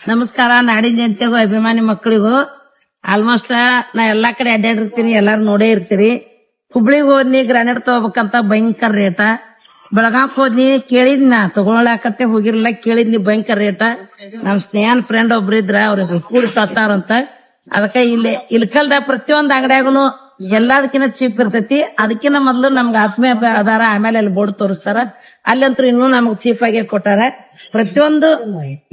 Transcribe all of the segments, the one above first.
ನಮಸ್ಕಾರ. ನಾಡಿನ ಜನತೆಗೂ ಅಭಿಮಾನಿ ಮಕ್ಕಳಿಗೂ ಆಲ್ಮೋಸ್ಟ್ ನಾ ಎಲ್ಲಾ ಕಡೆ ಅಡ್ಡಾಡಿರ್ತೀನಿ, ಎಲ್ಲಾರು ನೋಡೇ ಇರ್ತೀರಿ. ಹುಬ್ಳಿಗ್ ಹೋದ್ನಿ ಗ್ರಾನೈಟ್ ತಗೋಬೇಕಂತ ಭಯಂಕರ ರೇಟ. ಬೆಳಗಾವ್ಕ್ ಹೋದ್ನಿ ಕೇಳಿದ್ನಿ, ನಾ ತಗೊಳಕತ್ತೆ ಹೋಗಿರ್ಲಿಲ್ಲ, ಕೇಳಿದ್ನಿ ಭಯಂಕರ ರೇಟ. ನಮ್ ಸ್ನೇಹನ್ ಫ್ರೆಂಡ್ ಒಬ್ರು ಇದ್ರ ಅವ್ರಿಗೆ ಕೂಡಿ ತರ್ತಾರಂತ. ಅದಕ್ಕ ಇಲ್ಲಿ ಇಲ್ಕಲ್ದ ಪ್ರತಿಯೊಂದ್ ಅಂಗಡಿಯಾಗುನು ಎಲ್ಲದಕ್ಕಿಂತ ಚೀಪ್ ಇರ್ತೈತಿ. ಅದಕ್ಕಿಂತ ಮೊದ್ಲು ನಮ್ಗ ಆತ್ಮೀಯ ಅದಾರ, ಆಮೇಲೆ ಅಲ್ಲಿ ಬೋರ್ಡ್ ತೋರಿಸ್ತಾರ. ಅಲ್ಲಂತೂ ಇನ್ನೂ ನಮಗ್ ಚೀಪ್ ಆಗಿ ಕೊಟ್ಟಾರ. ಪ್ರತಿಯೊಂದು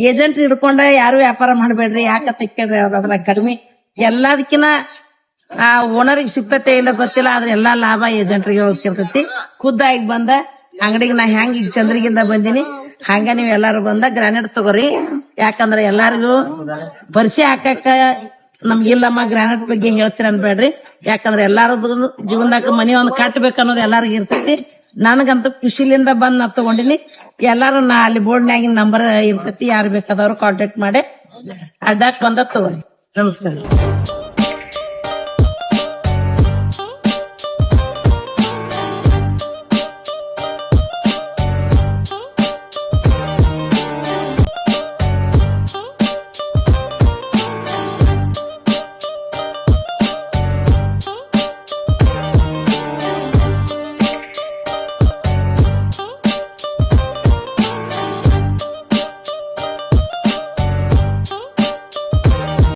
ಏಜೆಂಟ್ ಹಿಡ್ಕೊಂಡ ಯಾರು ವ್ಯಾಪಾರ ಮಾಡಬೇಡ್ರಿ, ಯಾಕ ತಿಕ್ಕೇಳ್ರಿ, ಅದ್ರ ಕಡಿಮೆ ಎಲ್ಲದಕ್ಕಿಂತ ಓನರ್ಗೆ ಸಿಗ್ತತೆ ಇಲ್ಲ ಗೊತ್ತಿಲ್ಲ, ಆದ್ರೆ ಎಲ್ಲಾ ಲಾಭ ಏಜೆಂಟ್ರಿಗೆ ಹೋಗ್ತಿರ್ತೈತಿ. ಖುದ್ದಾಗಿ ಬಂದ ಅಂಗಡಿಗೆ ನಾ ಹೆಂಗ್ ಈಗ ಚಂದ್ರಗಿಂದ ಬಂದಿನಿ ಹಂಗ ನೀವ್ ಎಲ್ಲಾರು ಬಂದ ಗ್ರಾನೈಟ್ ತಗೋರಿ. ಯಾಕಂದ್ರೆ ಎಲ್ಲಾರಿಗೂ ಪರಿಚಯ ಹಾಕಕ್ಕ ನಮ್ಗಿಲ್ಲಮ್ಮ ಗ್ರಾನೈಟ್ ಬಗ್ಗೆ ಹೇಳ್ತೀರ ಅನ್ಬೇಡ್ರಿ. ಯಾಕಂದ್ರೆ ಎಲ್ಲಾರದು ಜೀವನದಾಗ ಮನಿ ಒಂದ್ ಕಟ್ಬೇಕು ಅನ್ನೋದು ಎಲ್ಲಾರಿಗೂ ಇರ್ತೈತಿ. ನನಗಂತೂ ಖುಷಿಲಿಂದ ಬಂದ್ ನಾ ತಗೊಂಡಿನಿ. ಎಲ್ಲಾರು ನಾ ಅಲ್ಲಿ ಬೋರ್ಡ್ನಾಗಿನ ನಂಬರ್ ಇರ್ತೈತಿ, ಯಾರು ಬೇಕಾದವ್ರು ಕಾಂಟ್ಯಾಕ್ಟ್ ಮಾಡಿ ಅಡ್ಡಾಕ್ ಬಂದ ತಗೋರಿ. ನಮಸ್ಕಾರ.